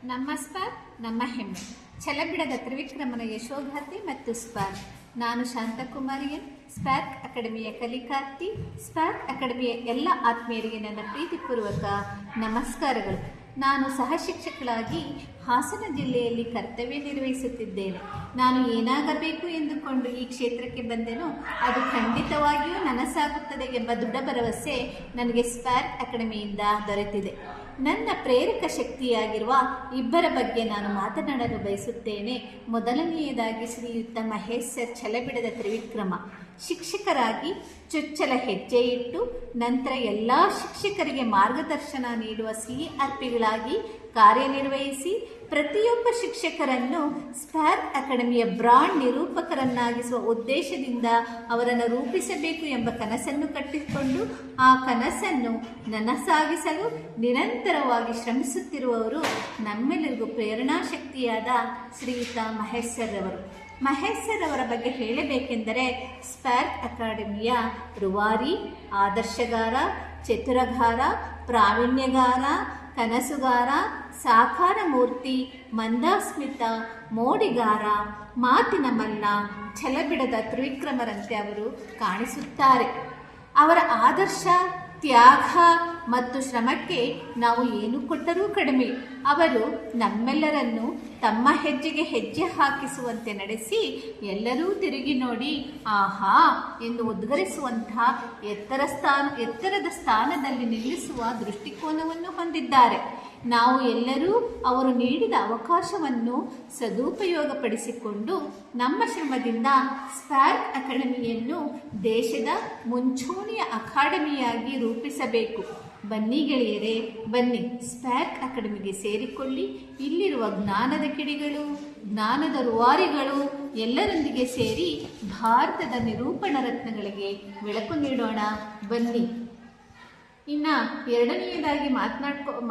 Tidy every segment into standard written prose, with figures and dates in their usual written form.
ನಮ್ಮ ಸ್ಪಾರ್ಕ್ ನಮ್ಮ ಹೆಮ್ಮೆ. ಛಲಬಿಡದ ತ್ರಿವಿಕ್ರಮನ ಯಶೋಗಾಥೆ ಮತ್ತು ಸ್ಪಾರ್ಕ್. ನಾನು ಶಾಂತಕುಮಾರಿ ಎನ್, ಸ್ಪಾರ್ಕ್ ಅಕಾಡೆಮಿಯ ಕಲಿಕಾರ್ಥಿ. ಸ್ಪಾರ್ಕ್ ಅಕಾಡೆಮಿಯ ಎಲ್ಲ ಆತ್ಮೀಯರಿಗೆ ನನ್ನ ಪ್ರೀತಿಪೂರ್ವಕ ನಮಸ್ಕಾರಗಳು. ನಾನು ಸಹ ಶಿಕ್ಷಕಳಾಗಿ ಹಾಸನ ಜಿಲ್ಲೆಯಲ್ಲಿ ಕರ್ತವ್ಯ ನಿರ್ವಹಿಸುತ್ತಿದ್ದೇನೆ. ನಾನು ಏನಾಗಬೇಕು ಎಂದುಕೊಂಡು ಈ ಕ್ಷೇತ್ರಕ್ಕೆ ಬಂದೆನೋ ಅದು ಖಂಡಿತವಾಗಿಯೂ ನನಸಾಗುತ್ತದೆ ಎಂಬ ದೃಢ ಭರವಸೆ ನನಗೆ ಸ್ಪಾರ್ಕ್ ಅಕಾಡೆಮಿಯಿಂದ ದೊರೆತಿದೆ. ನನ್ನ ಪ್ರೇರಕ ಶಕ್ತಿಯಾಗಿರುವ ಇಬ್ಬರ ಬಗ್ಗೆ ನಾನು ಮಾತನಾಡಲು ಬಯಸುತ್ತೇನೆ. ಮೊದಲನೆಯದಾಗಿ ಶ್ರೀಯುತ ಮಹೇಶ್ ಸರ್ ಛಲಬಿಡದ ತ್ರಿವಿಕ್ರಮ. ಶಿಕ್ಷಕರಾಗಿ ಚೊಚ್ಚಲ ಹೆಜ್ಜೆ ಇಟ್ಟು ನಂತರ ಎಲ್ಲ ಶಿಕ್ಷಕರಿಗೆ ಮಾರ್ಗದರ್ಶನ ನೀಡುವ CRPಗಳಾಗಿ ಕಾರ್ಯನಿರ್ವಹಿಸಿ ಪ್ರತಿಯೊಬ್ಬ ಶಿಕ್ಷಕರನ್ನು ಸ್ಪಾರ್ಕ್ ಅಕಾಡೆಮಿಯ ಬ್ರಾಂಡ್ ನಿರೂಪಕರನ್ನಾಗಿಸುವ ಉದ್ದೇಶದಿಂದ ಅವರನ್ನು ರೂಪಿಸಬೇಕು ಎಂಬ ಕನಸನ್ನು ಕಟ್ಟಿಕೊಂಡು ಆ ಕನಸನ್ನು ನನಸಾಗಿಸಲು ನಿರಂತರವಾಗಿ ಶ್ರಮಿಸುತ್ತಿರುವವರು ನಮ್ಮೆಲ್ಲರಿಗೂ ಪ್ರೇರಣಾ ಶಕ್ತಿಯಾದ ಶ್ರೀಯುತ ಮಹೇಶ್ ಸರ್ ಅವರು. ಮಹೇಶ್ ಸರ್ ಅವರ ಬಗ್ಗೆ ಹೇಳಬೇಕೆಂದರೆ ಸ್ಪಾರ್ಕ್ ಅಕಾಡೆಮಿಯ ರೂವಾರಿ, ಆದರ್ಶಗಾರ, ಚತುರಗಾರ, ಪ್ರಾವೀಣ್ಯಗಾರ, ಕನಸುಗಾರ, ಸಾಕಾರ ಮೂರ್ತಿ, ಮಂದಾಸ್ಮಿತ, ಮೋಡಿಗಾರ, ಮಾತಿನ ಮಲ್ಲ, ಛಲಬಿಡದ ತ್ರಿವಿಕ್ರಮರಂತೆ ಅವರು ಕಾಣಿಸುತ್ತಾರೆ. ಅವರ ಆದರ್ಶ, ತ್ಯಾಗ ಮತ್ತು ಶ್ರಮಕ್ಕೆ ನಾವು ಏನು ಕೊಟ್ಟರೂ ಕಡಿಮೆ. ಅವರು ನಮ್ಮೆಲ್ಲರನ್ನು ತಮ್ಮ ಹೆಜ್ಜೆಗೆ ಹೆಜ್ಜೆ ಹಾಕಿಸುವಂತೆ ನಡೆಸಿ ಎಲ್ಲರೂ ತಿರುಗಿ ನೋಡಿ ಆಹಾ ಎಂದು ಉದ್ಗರಿಸುವಂತಹ ಎತ್ತರದ ಸ್ಥಾನದಲ್ಲಿ ನಿಲ್ಲಿಸುವ ದೃಷ್ಟಿಕೋನವನ್ನು ಹೊಂದಿದ್ದಾರೆ. ನಾವು ಎಲ್ಲರೂ ಅವರು ನೀಡಿದ ಅವಕಾಶವನ್ನು ಸದುಪಯೋಗಪಡಿಸಿಕೊಂಡು ನಮ್ಮ ಶ್ರಮದಿಂದ ಸ್ಪಾರ್ಕ್ ಅಕಾಡೆಮಿಯನ್ನು ದೇಶದ ಮುಂಚೂಣಿಯ ಅಕಾಡೆಮಿಯಾಗಿ ರೂಪಿಸಬೇಕು. ಬನ್ನಿ ಗೆಳೆಯರೇ, ಬನ್ನಿ ಸ್ಪಾರ್ಕ್ ಅಕಾಡೆಮಿಗೆ ಸೇರಿಕೊಳ್ಳಿ. ಇಲ್ಲಿರುವ ಜ್ಞಾನದ ಕಿಡಿಗಳು, ಜ್ಞಾನದ ರೂವಾರಿಗಳು ಎಲ್ಲರೊಂದಿಗೆ ಸೇರಿ ಭಾರತದ ನಿರೂಪಣಾ ರತ್ನಗಳಿಗೆ ಬೆಳಕು ನೀಡೋಣ. ಬನ್ನಿ. ಇನ್ನು ಎರಡನೆಯದಾಗಿ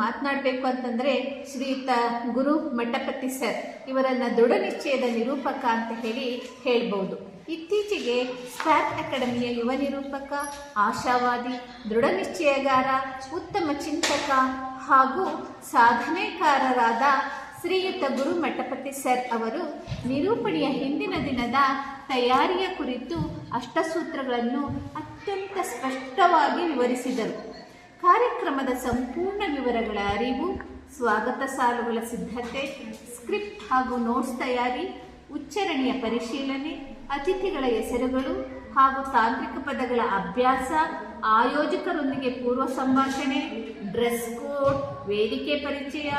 ಮಾತನಾಡಬೇಕು ಅಂತಂದರೆ ಶ್ರೀಯುತ ಗುರು ಮಟ್ಟಪತಿ ಸರ್ ಇವರನ್ನು ದೃಢ ನಿಶ್ಚಯದ ನಿರೂಪಕ ಅಂತ ಹೇಳ್ಬೋದು. ಇತ್ತೀಚೆಗೆ ಸ್ಪಾರ್ಕ್ ಅಕಾಡೆಮಿಯ ಯುವ ನಿರೂಪಕ, ಆಶಾವಾದಿ, ದೃಢ ನಿಶ್ಚಯಗಾರ, ಉತ್ತಮ ಚಿಂತಕ ಹಾಗೂ ಸಾಧನೆಕಾರರಾದ ಶ್ರೀಯುತ ಗುರು ಮಟ್ಟಪತಿ ಸರ್ ಅವರು ನಿರೂಪಣೆಯ ಹಿಂದಿನ ದಿನದ ತಯಾರಿಯ ಕುರಿತು ಅಷ್ಟಸೂತ್ರಗಳನ್ನು ಅತ್ಯಂತ ಸ್ಪಷ್ಟವಾಗಿ ವಿವರಿಸಿದರು. ಕಾರ್ಯಕ್ರಮದ ಸಂಪೂರ್ಣ ವಿವರಗಳ ಅರಿವು, ಸ್ವಾಗತ ಸಾಲುಗಳ ಸಿದ್ಧತೆ, ಸ್ಕ್ರಿಪ್ಟ್ ಹಾಗೂ ನೋಟ್ಸ್ ತಯಾರಿ, ಉಚ್ಚಾರಣೆಯ ಪರಿಶೀಲನೆ, ಅತಿಥಿಗಳ ಹೆಸರುಗಳು ಹಾಗೂ ತಾಂತ್ರಿಕ ಪದಗಳ ಅಭ್ಯಾಸ, ಆಯೋಜಕರೊಂದಿಗೆ ಪೂರ್ವ ಸಂಭಾಷಣೆ, ಡ್ರೆಸ್ ಕೋಡ್, ವೇದಿಕೆ ಪರಿಚಯ,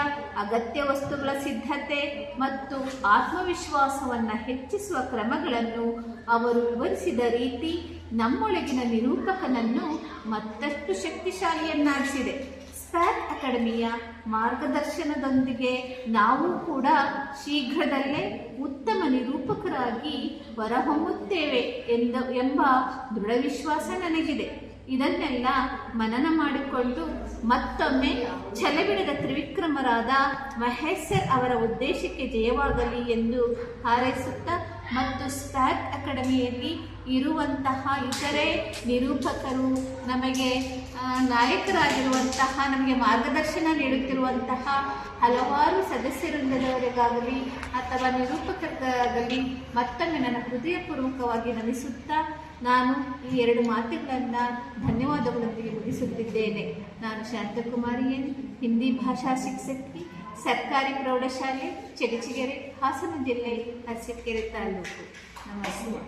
ಅಗತ್ಯ ವಸ್ತುಗಳ ಸಿದ್ಧತೆ ಮತ್ತು ಆತ್ಮವಿಶ್ವಾಸವನ್ನು ಹೆಚ್ಚಿಸುವ ಕ್ರಮಗಳನ್ನು ಅವರು ವಿವರಿಸಿದ ರೀತಿ ನಮ್ಮೊಳಗಿನ ನಿರೂಪಕನನ್ನು ಮತ್ತಷ್ಟು ಶಕ್ತಿಶಾಲಿಯನ್ನಾಗಿಸಿದೆ. ಸ್ಪಾರ್ಕ್ ಅಕಾಡೆಮಿಯ ಮಾರ್ಗದರ್ಶನದೊಂದಿಗೆ ನಾವು ಕೂಡ ಶೀಘ್ರದಲ್ಲೇ ಉತ್ತಮ ನಿರೂಪಕರಾಗಿ ಹೊರಹೊಮ್ಮುತ್ತೇವೆ ಎಂಬ ದೃಢ ವಿಶ್ವಾಸ ನನಗಿದೆ. ಇದನ್ನೆಲ್ಲ ಮನನ ಮಾಡಿಕೊಂಡು ಮತ್ತೊಮ್ಮೆ ಛಲಬಿಡದ ತ್ರಿವಿಕ್ರಮರಾದ ಮಹೇಶ್ ಸರ್ ಅವರ ಉದ್ದೇಶಕ್ಕೆ ಜಯವಾಗಲಿ ಎಂದು ಹಾರೈಸುತ್ತಾ ಮತ್ತು ಸ್ಪಾರ್ಕ್ ಅಕಾಡೆಮಿಯಲ್ಲಿ ಇರುವಂತಹ ಇತರೆ ನಿರೂಪಕರು, ನಮಗೆ ನಾಯಕರಾಗಿರುವಂತಹ, ನಮಗೆ ಮಾರ್ಗದರ್ಶನ ನೀಡುತ್ತಿರುವಂತಹ ಹಲವಾರು ಸದಸ್ಯವೃಂದದವರಿಗಾಗಲಿ ಅಥವಾ ನಿರೂಪಕರಿಗಾಗಲಿ ಮತ್ತೊಮ್ಮೆ ನನ್ನ ಹೃದಯಪೂರ್ವಕವಾಗಿ ನಮಿಸುತ್ತಾ ನಾನು ಈ ಎರಡು ಮಾತುಗಳನ್ನು ಧನ್ಯವಾದಗಳೊಂದಿಗೆ ಮುಗಿಸುತ್ತಿದ್ದೇನೆ. ನಾನು ಶಾಂತಕುಮಾರಿ ಎನ್, ಹಿಂದಿ ಭಾಷಾ ಶಿಕ್ಷಕಿ, ಸರ್ಕಾರಿ ಪ್ರೌಢಶಾಲೆ ಚಗಚಿಗೆರೆ, ಹಾಸನ ಜಿಲ್ಲೆ, ಅರಸೀಕೆರೆ ತಾಲೂಕು. ನಮಸ್ತೆ.